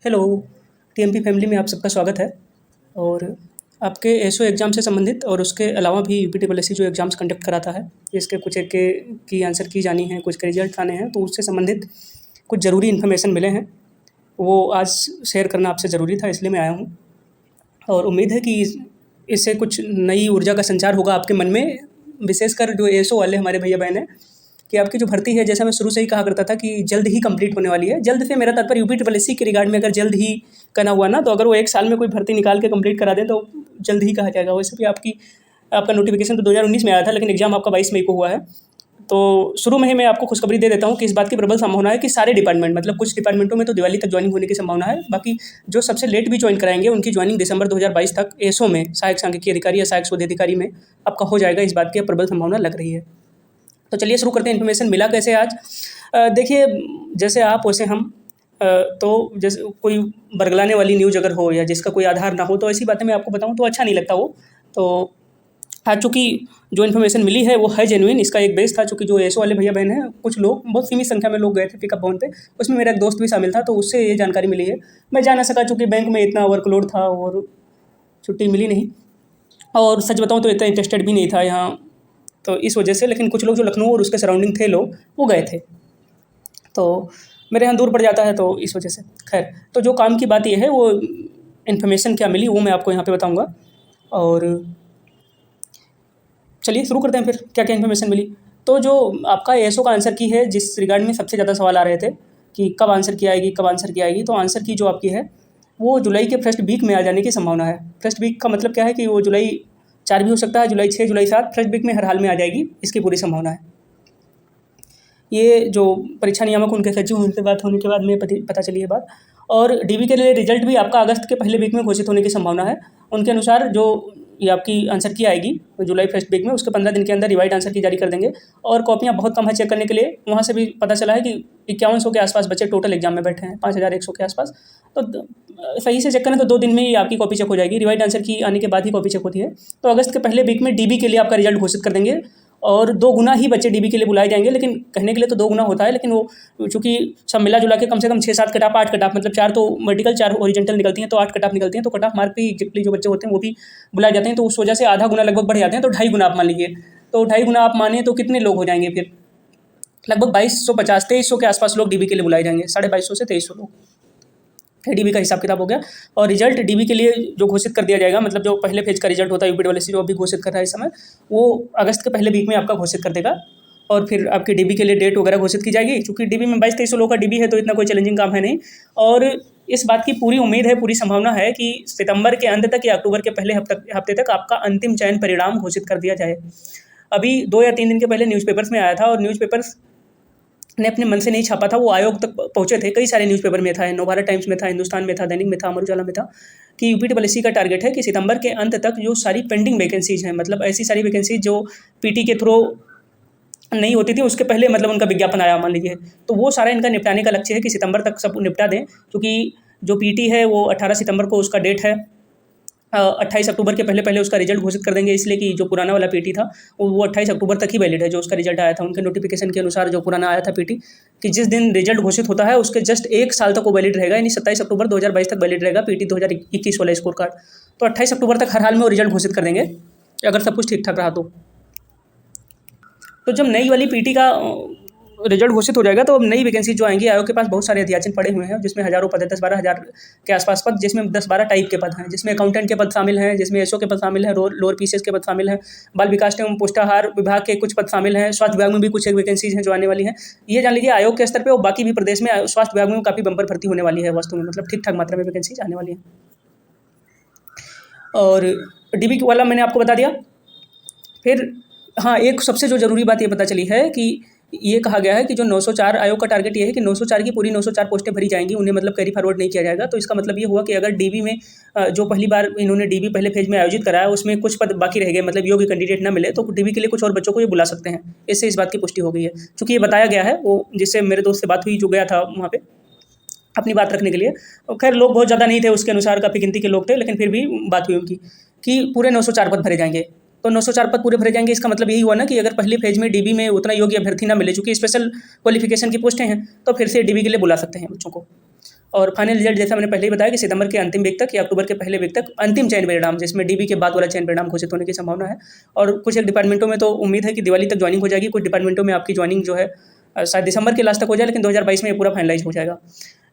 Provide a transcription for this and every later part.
Hello, TMP family में आप सबका स्वागत है। और आपके एसओ एग्ज़ाम से संबंधित और उसके अलावा भी यूपीटीपीएससी जो एग्ज़ाम्स कंडक्ट कराता है, इसके कुछ एक के की आंसर की जानी है, कुछ के रिजल्ट आने हैं, तो उससे संबंधित कुछ ज़रूरी इन्फॉर्मेशन मिले हैं। वो आज शेयर करना आपसे ज़रूरी था, इसलिए मैं आया हूँ। और उम्मीद है कि इससे कुछ नई ऊर्जा का संचार होगा आपके मन में, विशेषकर जो एसओ वाले हमारे भैया-बहन हैं, कि आपकी जो भर्ती है, जैसा मैं शुरू से ही कहा करता था कि जल्द ही कंप्लीट होने वाली है। जल्द से मेरा तात्पर्य यूपीटीपीएससी के रिगार्ड में अगर जल्द ही करना हुआ ना, तो अगर वो 1 साल में कोई भर्ती निकाल के कंप्लीट करा दें, तो जल्द ही कहा जाएगा। वैसे भी आपका नोटिफिकेशन तो 2019 में आया था, लेकिन एग्ज़ाम आपका 22 मई को हुआ है। तो शुरू में ही मैं आपको खुशखबरी दे देता हूँ कि इस बात की प्रबल संभावना है कि सारे डिपार्टमेंट, मतलब कुछ डिपार्टमेंटों में तो दिवाली तक ज्वाइनिंग होने की संभावना है। बाकी जो सबसे लेट भी ज्वाइन कराएंगे, उनकी ज्वाइनिंग दिसंबर 2022 तक एसओ में, सहायक सांख्यिकी अधिकारी या सहायक शोध अधिकारी में आपका हो जाएगा। इस बात की प्रबल संभावना लग रही है। तो चलिए शुरू करते हैं। इन्फॉर्मेशन मिला कैसे आज? देखिए, जैसे आप वैसे हम। तो जैसे कोई बरगलाने वाली न्यूज़ अगर हो या जिसका कोई आधार ना हो, तो ऐसी बातें मैं आपको बताऊँ तो अच्छा नहीं लगता वो। तो आज चूँकि जो इन्फॉर्मेशन मिली है वो है जेन्युइन, इसका एक बेस था। चूँकि जो एसओ वाले भैया बहन हैं, कुछ लोग, बहुत सीमित संख्या में लोग गए थे पिकअप पॉइंट पे, उसमें मेरा एक दोस्त भी शामिल था, तो उससे ये जानकारी मिली है। मैं जा ना सका चूँकि बैंक में इतना वर्कलोड था और छुट्टी मिली नहीं, और सच बताऊँ तो इतना इंटरेस्टेड भी नहीं था यहाँ, तो इस वजह से। लेकिन कुछ लोग जो लखनऊ और उसके सराउंडिंग थे लोग, वो गए थे, तो मेरे यहाँ दूर पड़ जाता है, तो इस वजह से। खैर, तो जो काम की बात ये है, वो इन्फॉर्मेशन क्या मिली वो मैं आपको यहाँ पे बताऊँगा। और चलिए शुरू करते हैं फिर, क्या क्या इन्फॉर्मेशन मिली। तो जो आपका एसओ का आंसर की है, जिस रिगार्ड में सबसे ज़्यादा सवाल आ रहे थे कि कब आंसर की आएगी, कब आंसर की आएगी, तो आंसर की जो आपकी है वो जुलाई के फर्स्ट वीक में आ जाने की संभावना है। फर्स्ट वीक का मतलब क्या है कि वो जुलाई 4 भी हो सकता है, जुलाई 6, जुलाई 7, फर्स्ट वीक में हर हाल में आ जाएगी, इसकी पूरी संभावना है। ये जो परीक्षा नियामक उनके सचिव, उनसे बात होने के बाद में पता चली है बात। और डीबी के लिए रिजल्ट भी आपका अगस्त के पहले वीक में घोषित होने की संभावना है। उनके अनुसार जो ये आपकी आंसर की आएगी जुलाई फर्स्ट वीक में, उसके 15 दिन के अंदर रिवाइड आंसर की जारी कर देंगे। और कॉपियाँ बहुत कम है चेक करने के लिए। वहाँ से भी पता चला है कि 5100 के आसपास बच्चे टोटल एग्जाम में बैठे हैं, 5100 के आसपास। तो सही से चेक करें तो 2 दिन में ही आपकी कॉपी चेक हो जाएगी। रिवाइड आंसर की आने के बाद ही कॉपी चेक होती है। तो अगस्त के पहले वीक में डीबी के लिए आपका रिजल्ट घोषित कर देंगे, और 2 गुना ही बच्चे डीबी के लिए बुलाए जाएंगे। लेकिन कहने के लिए तो 2 गुना होता है, लेकिन वो चूँकि सब मिला जुला के कम से कम 6-7 कट ऑफ, 8 कट ऑफ, मतलब 4 तो वर्टिकल, 4 हॉरिजॉन्टल निकलती हैं, तो 8 कट ऑफ निकलती हैं। तो कट ऑफ मार्क पे एग्जैक्टली जो बच्चे होते हैं वो भी बुलाए जाते हैं, तो उस वजह से आधा गुना लगभग बढ़ जाते हैं। तो 2.5 गुना आप मान लीजिए। तो 2.5 गुना आप माने तो कितने लोग हो जाएंगे फिर? लगभग 2250, 2300 के आसपास लोग डीबी के लिए बुलाए जाएंगे, 2250 से 2300 लोग। फिर डीबी का हिसाब किताब हो गया। और रिजल्ट डीबी के लिए जो घोषित कर दिया जाएगा, मतलब जो पहले फेज का रिजल्ट होता है यूपीटीपीएससी जो अभी घोषित कर रहा है इस समय, वो अगस्त के पहले वीक में आपका घोषित कर देगा। और फिर आपकी डीबी के लिए डेट वगैरह घोषित की जाएगी। चूँकि डीबी में 2200-2300 लोगों का डीबी है, तो इतना कोई चैलेंजिंग काम है नहीं। और इस बात की पूरी उम्मीद है, पूरी संभावना है कि सितंबर के अंत तक या अक्टूबर के पहले हफ्ते तक आपका अंतिम चयन परिणाम घोषित कर दिया जाए। अभी 2 या 3 दिन के पहले न्यूज़पेपर्स में आया था, और न्यूज़पेपर्स ने अपने मन से नहीं छापा था, वो आयोग तक पहुँचे थे। कई सारे न्यूज़पेपर में था, नवभारत टाइम्स में था, हिंदुस्तान में था, दैनिक में था, अमर उजाला में था, कि यूपीटीपीएससी का टारगेट है कि सितंबर के अंत तक जो सारी पेंडिंग वैकेंसीज़ हैं, मतलब ऐसी सारी वैकेंसीज जो पीटी के थ्रू नहीं होती थी, उसके पहले मतलब उनका विज्ञापन आया मान लीजिए, तो वो सारा इनका निपटाने का लक्ष्य है कि सितंबर तक सब निपटा दें। क्योंकि जो पीटी है वो 18 सितंबर को उसका डेट है, 28 अक्टूबर के पहले उसका रिजल्ट घोषित कर देंगे। इसलिए कि जो पुराना वाला पीटी था वो 28 अक्टूबर तक ही वैलिड है, जो उसका रिजल्ट आया था उनके नोटिफिकेशन के अनुसार। जो पुराना आया था पीटी, कि जिस दिन रिजल्ट घोषित होता है उसके जस्ट 1 साल तक वो वैलिड रहेगा, यानी 27 अक्टूबर 2022 तक वैलिड रहेगा पीटी 2021 वाला स्कोर कार्ड। तो 28 अक्टूबर तक हर हाल में वो रिजल्ट घोषित कर देंगे, अगर सब कुछ ठीक ठाक रहा तो जब नई वाली पीटी का रिजल्ट घोषित हो जाएगा, तो अब नई वैकेंसी जो आएंगी, आयोग के पास बहुत सारे अध्याचन पड़े हुए हैं, जिसमें हज़ारों पद है, 10-12 हज़ार के आसपास पद, जिसमें 10-12 टाइप के पद हैं, जिसमें अकाउंटेंट के पद शामिल हैं, जिसमें एसओ के पद शामिल हैं, लोअर पीसीएस के पद शामिल हैं, बाल विकास एवं पुष्टाहार विभाग के कुछ पद शामिल हैं, स्वास्थ्य विभाग में भी कुछ एक वैकेंसीज हैं जो आने वाली हैं। ये जान लीजिए आयोग के स्तर पर, और बाकी भी प्रदेश में स्वास्थ्य विभाग में काफ़ी बम्पर भर्ती होने वाली है वास्तव में, मतलब ठीक ठाक मात्रा में वैकेंसीज आने वाली हैं। और डीबी वाला मैंने आपको बता दिया। फिर हाँ, एक सबसे जो ज़रूरी बात ये पता चली है कि ये कहा गया है कि जो 904 आयोग का टारगेट ये है कि 904 की पूरी 904 पोस्टें भरी जाएंगी, उन्हें मतलब कैरी फॉरवर्ड नहीं किया जाएगा। तो इसका मतलब ये हुआ कि अगर डीबी में जो पहली बार इन्होंने डीबी पहले फेज में आयोजित कराया, उसमें कुछ पद बाकी रह गए, मतलब योग्य कैंडिडेट ना मिले, तो डीबी के लिए कुछ और बच्चों को ये बुला सकते हैं। इससे इस बात की पुष्टि हो गई है। चूँकि ये बताया गया है, वो जिससे मेरे दोस्त से बात हुई जो गया था वहाँ पर अपनी बात रखने के लिए। खैर लोग बहुत ज़्यादा नहीं थे उसके अनुसार, काफ़ी गिनती के लोग थे, लेकिन फिर भी बात हुई उनकी कि पूरे 904 पद भरे जाएंगे। तो 904 पद पूरे भरे जाएंगे, इसका मतलब यही हुआ ना कि अगर पहली फेज में डीबी में उतना योग्य अभ्यर्थी ना मिले, चूँकि स्पेशल क्वालिफिकेशन की पोस्टें हैं, तो फिर से डीबी के लिए बुला सकते हैं बच्चों को। और फाइनल रिजल्ट जैसा मैंने पहले ही बताया कि सितंबर के अंतिम वीक तक या अक्टूबर के पहले वीक तक अंतिम चयन परिणाम, जिसमें डीबी के बाद वाला चयन परिणाम घोषित होने की संभावना है। और कुछ एक डिपार्टमेंटों में तो उम्मीद है कि दिवाली तक ज्वाइनिंग हो जाएगी, कुछ डिपार्टमेंटों में आपकी ज्वाइनिंग जो है शायद दिसंबर के लास्ट तक हो जाए, लेकिन 2022 में ये पूरा फाइनलाइज हो जाएगा।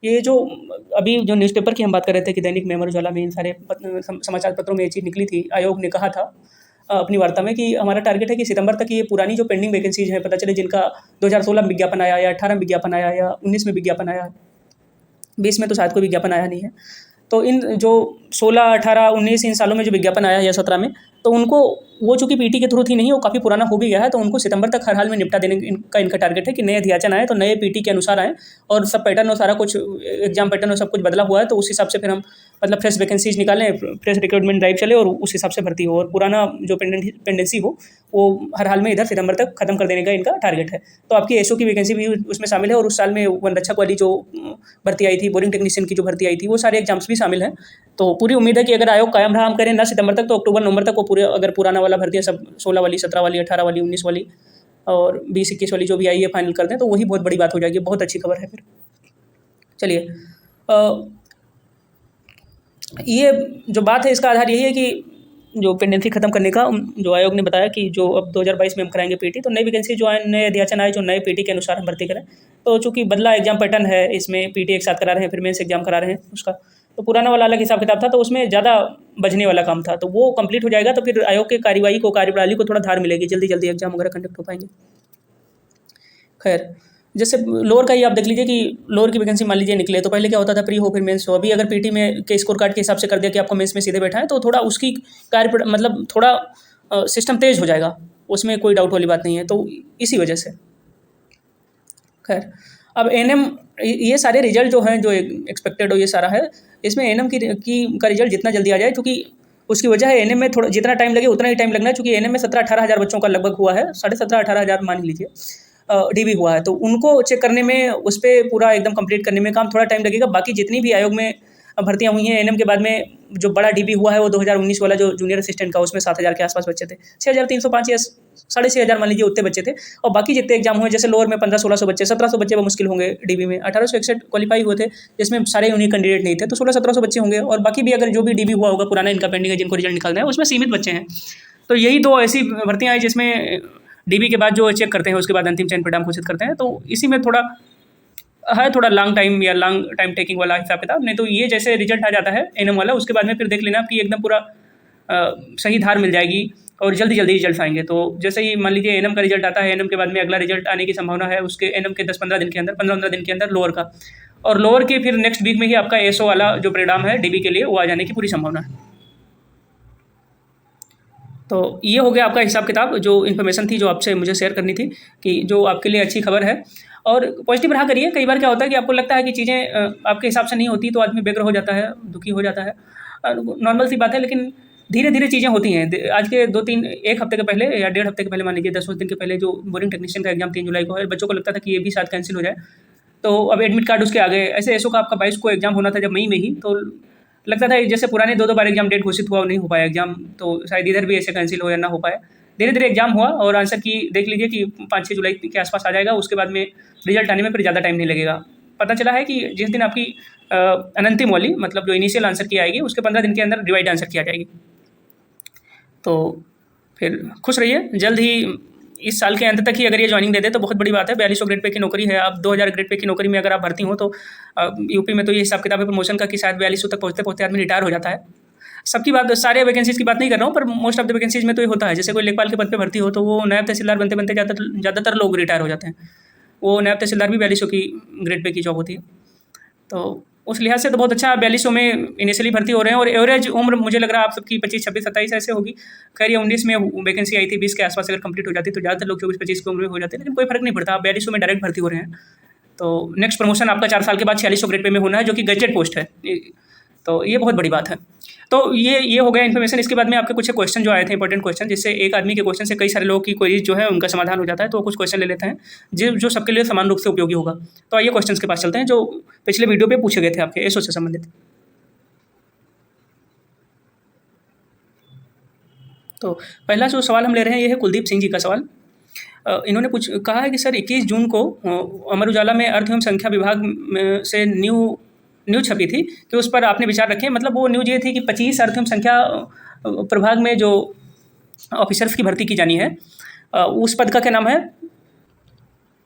ये जो अभी जो न्यूज़पेपर की हम बात कर रहे थे कि दैनिक में, अमर उजाला में, इन सारे समाचार पत्रों में ये चीज़ निकली थी। आयोग ने कहा था अपनी वार्ता में कि हमारा टारगेट है कि सितंबर तक ये पुरानी जो पेंडिंग वैकेंसीज हैं, पता चले जिनका 2016 में विज्ञापन आया या 18 में विज्ञापन आया या 19 में विज्ञापन आया, 20 में तो शायद कोई विज्ञापन आया नहीं है। तो इन जो 16, 18, 19 इन सालों में जो विज्ञापन आया या 17 में, तो उनको वो चूँकि पीटी के थ्रू थी नहीं, वो काफ़ी पुराना हो भी गया है, तो उनको सितंबर तक हर हाल में निपटा देने का इनका टारगेट है कि नए अध्याचन आए तो नए पीटी के अनुसार आएँ और सब पैटर्न और सारा कुछ एग्जाम पैटर्न और सब कुछ बदला हुआ है, तो उस हिसाब से फिर हम मतलब फ्रेश वैकेंसीज निकालें, फ्रेश रिक्रूटमेंट ड्राइव चले और उस हिसाब से भर्ती हो, और पुराना जो पेंडेंसी हो वो हर हाल में इधर सितंबर तक खत्म कर देने का इनका टारगेट है। तो आपकी एसओ की वैकेंसी भी उसमें शामिल है, और उस साल में वनरक्षक वाली जो भर्ती आई थी, बोरिंग टेक्नीशियन की जो भर्ती आई थी, वो सारे एग्जाम्स भी शामिल हैं। तो पूरी उम्मीद है कि अगर आयोग कायम रहा, हम करें ना सितंबर तक, तो अक्टूबर नवंबर तक वो पूरे, अगर पुराना वाला भर्ती है सब 16 वाली, 17 वाली, 18 वाली, 19 वाली और 20-21 वाली जो भी आई है फाइनल कर दें, तो वही बहुत बड़ी बात हो जाएगी। बहुत अच्छी खबर है फिर। चलिए, ये जो बात है इसका आधार यही है कि जो पेंडेंसी खत्म करने का जो आयोग ने बताया कि जो अब 2022 में हम कराएंगे पीटी, तो नई वैकेंसी जो आए, नए अध्याचन आए, जो नए पीटी के अनुसार हम भर्ती करें। तो चूँकि बदला एग्जाम पैटर्न है, इसमें पीटी एक साथ करा रहे हैं, फिर मेंस एग्जाम करा रहे हैं उसका, तो पुराना वाला अलग हिसाब किताब था, तो उसमें ज़्यादा बझने वाला काम था, तो वो कंप्लीट हो जाएगा, तो फिर आयोग के कार्यवाही को, कार्यप्रणाली को थोड़ा धार मिलेगी, जल्दी जल्दी एग्जाम वगैरह कंडक्ट हो पाएंगे। खैर, जैसे लोअर का ही आप देख लीजिए कि लोअर की वैकेंसी मान लीजिए निकले, तो पहले क्या होता था, प्री हो फिर मेंस हो। अभी अगर पीटी में के स्कोर कार्ड के हिसाब से कर दिया कि आपको मेंस में सीधे बैठा है, तो थोड़ा उसकी मतलब थोड़ा सिस्टम तेज हो जाएगा, उसमें कोई डाउट वाली बात नहीं है, तो इसी वजह से। खैर, अब एएनएम ये सारे रिजल्ट जो हैं, जो एक्सपेक्टेड हो, ये सारा है, इसमें एएनएम का रिजल्ट जितना जल्दी आ जाए, क्योंकि उसकी वजह है एएनएम में थोड़ा जितना टाइम लगे उतना ही टाइम लगना है, क्योंकि एएनएम में 17-18 हज़ार बच्चों का लगभग हुआ है, 17,500-18 हज़ार मान लीजिए डीबी हुआ है, तो उनको चेक करने में, उस पर पूरा एकदम कंप्लीट करने में काम थोड़ा टाइम लगेगा। बाकी जितनी भी आयोग में भर्तियाँ हुई हैं एएनएम के बाद में, जो बड़ा डीबी हुआ है वो 2019 वाला जो जूनियर असिस्टेंट का, उसमें 7,000 के आसपास बच्चे थे, 6,305 या 6,500 मान लीजिए उतने बच्चे थे। और बाकी जितने एग्जाम हुए, जैसे लोअर में 1500-1600 बच्चे, 1700 बच्चे मुश्किल होंगे, डीबी में 1861 क्वालिफाई हुए थे, जिसमें सारे यूनिक कैंडिडेट नहीं थे, तो 1600-1700 बच्चे होंगे। और बाकी भी अगर जो भी डीबी हुआ होगा पुराना, इनका पेंडिंग है, जिनको रिजल्ट निकालना है, उसमें सीमित बच्चे हैं। तो यही दो ऐसी भर्तियाँ हैं जिसमें डीबी के बाद जो चेक करते हैं, उसके बाद अंतिम चयन परिणाम घोषित करते हैं, तो इसी में थोड़ा है, थोड़ा लॉन्ग टाइम टेकिंग वाला हिसाब किताब। नहीं तो ये जैसे रिजल्ट आ जाता है एएनएम वाला, उसके बाद में फिर देख लेना कि एकदम पूरा सही धार मिल जाएगी और जल्दी जल्दी रिजल्ट आएंगे। तो जैसे ही मान लीजिए एएनएम का रिजल्ट आता है, एएनएम के बाद में अगला रिजल्ट आने की संभावना है उसके एएनएम के 10-15 दिन के अंदर, 15-15 दिन के अंदर लोअर का, और लोअर के फिर नेक्स्ट वीक में ही आपका एसओ वाला जो परिणाम है डीबी के लिए, वो आ जाने की पूरी संभावना है। तो ये हो गया आपका हिसाब किताब, जो इन्फॉर्मेशन थी जो आपसे मुझे शेयर करनी थी, कि जो आपके लिए अच्छी खबर है। और पॉजिटिव रहा करिए। कई बार क्या होता है कि आपको लगता है कि चीज़ें आपके हिसाब से नहीं होती, तो आदमी व्यग्र हो जाता है, दुखी हो जाता है, नॉर्मल सी बात है। लेकिन धीरे धीरे चीज़ें होती हैं। आज के 2-3 1 हफ्ते के पहले या 1.5 हफ्ते के पहले, मान लीजिए 10 दिन के पहले, जो बोरिंग टेक्नीशियन का एग्जाम 3 जुलाई को है, बच्चों को लगता था कि ये भी शायद कैंसिल हो जाए, तो अब एडमिट कार्ड उसके आ गए। ऐसे एसओ का आपका 22 को एग्जाम होना था, जब मई में ही, तो लगता था जैसे पुराने 2-2 बार एग्जाम डेट घोषित हुआ, नहीं हो पाया एग्जाम, तो शायद इधर भी ऐसे कैंसिल हो या ना हो पाए। धीरे धीरे एग्जाम हुआ और आंसर की देख लीजिए कि 5-6 जुलाई के आसपास आ जाएगा। उसके बाद में रिजल्ट आने में फिर ज़्यादा टाइम नहीं लगेगा। पता चला है कि जिस दिन आपकी अनंतिम वाली, मतलब जो इनिशियल आंसर की आएगी, उसके 15 दिन के अंदर डिवाइड आंसर की आ जाएगी। तो फिर खुश रहिए। जल्द ही इस साल के अंत तक ही अगर ये ज्वाइनिंग दे दे तो बहुत बड़ी बात है। 4200 ग्रेड पे की नौकरी है। अब 2000 ग्रेड पे की नौकरी में अगर आप भर्ती हो तो यूपी में तो ये हिसाब किताब है प्रमोशन का कि शायद 4200 तक पहुँचते पहुँचते आदमी रिटायर हो जाता है। सबकी बात, सारे वैकेंसीज़ की बात नहीं कर रहा हूँ, पर मोस्ट ऑफ द वैकेंसीज़ में तो ये होता है। जैसे कोई लेखपाल के पद पे भर्ती हो तो वो नायब तहसीलदार बनते बनते ज़्यादातर लोग रिटायर हो जाते हैं। वो नायब तहसीलदार भी 4200 की ग्रेड पे की जॉब होती है। तो उस लिहाज से तो बहुत अच्छा, 4200 में इनिशियली भर्ती हो रहे हैं। और एवरेज उम्र मुझे लग रहा है आप सबकी 25, 26, 27 ऐसे होगी। खैर, ये 19 में वैकेंसी आई थी, 20 के आसपास अगर कंप्लीट हो जाती तो ज़्यादातर लोग 24-25 की उम्र में हो जाते हैं। लेकिन कोई फर्क नहीं पड़ता, आप 4200 में डायरेक्ट भर्ती हो रहे हैं। तो नेक्स्ट प्रमोशन आपका 4 साल के बाद 4600 ग्रेड पे में होना है, जो कि गजेट पोस्ट है। तो ये बहुत बड़ी बात है। तो ये हो गया इन्फॉर्मेशन। इसके बाद में आपके कुछ क्वेश्चन जो आए थे, इंपॉर्टेंट क्वेश्चन, जिससे एक आदमी के क्वेश्चन से कई सारे लोगों की क्वेरीज जो है उनका समाधान हो जाता है। तो कुछ क्वेश्चन ले लेते हैं जो सबके लिए समान रूप से उपयोगी होगा। तो आइए क्वेश्चन के पास चलते हैं जो पिछले वीडियो पे पूछे गए थे आपके एसओ से संबंधित। तो पहला जो सवाल हम ले रहे हैं ये है कुलदीप सिंह जी का सवाल। इन्होंने कहा है कि सर 21 जून को अमर उजाला में अर्थ एवं संख्या विभाग से न्यूज़ छपी थी कि उस पर आपने विचार रखें। मतलब वो न्यूज़ ये थी कि 25 अर्थ एवं संख्या प्रभाग में जो ऑफिसर्स की भर्ती की जानी है, उस पद का क्या नाम है?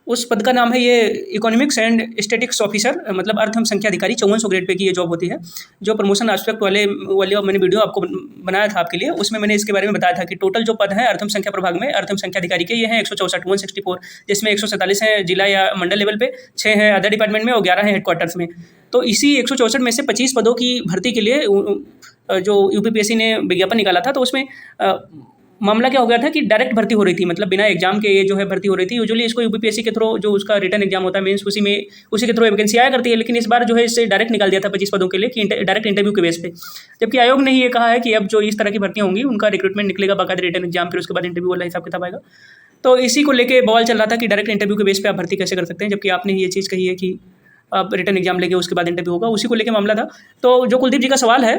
उस पद का नाम है ये इकोनॉमिक्स एंड स्टैटिक्स ऑफिसर, मतलब अर्थ एवं संख्या अधिकारी। 5400 ग्रेड पे की ये जॉब होती है। जो प्रमोशन एस्पेक्ट वाले मैंने वीडियो आपको बनाया था आपके लिए, उसमें मैंने इसके बारे में बताया था कि टोटल जो पद हैं अर्थ एवं संख्या प्रभाग में अर्थ एवं संख्या अधिकारी के, ये हैं 164, जिसमें 147 हैं जिला या मंडल लेवल पे, 6 हैं अदर डिपार्टमेंट में और 11 हैं हेडक्वार्टर्स में। तो इसी 164 में से 25 पदों की भर्ती के लिए जो यूपीपीएससी ने विज्ञापन निकाला था, तो उसमें मामला क्या हो गया था कि डायरेक्ट भर्ती हो रही थी, मतलब बिना एग्जाम के ये जो है भर्ती हो रही थी। यूजुअली इसको यूपीपीएससी के थ्रू जो उसका रिटर्न एग्जाम होता है मेंस, उसी के थ्रू वैकेंसी आया करती है, लेकिन इस बार जो है इससे डायरेक्ट निकाल दिया था 25 पदों के लिए कि डायरेक्ट इंटरव्यू के बेस पे। जबकि आयोग ने ये कहा है कि अब जो इस तरह की भर्तियाँ होंगी उनका रिक्रूटमेंट निकलेगा बाकायदा रिटर्न एग्जाम, फिर उसके बाद इंटरव्यू वाला हिसाब किताब आएगा। तो इसी को लेकर बवाल चल रहा था कि डायरेक्ट इंटरव्यू के बेस पे आप भर्ती कैसे कर सकते हैं, जबकि आपने ये चीज़ कही है कि आप रिटर्न एग्जाम लेके उसके बाद इंटरव्यू होगा। उसी को लेकर मामला था। तो जो कुलदीप जी का सवाल है,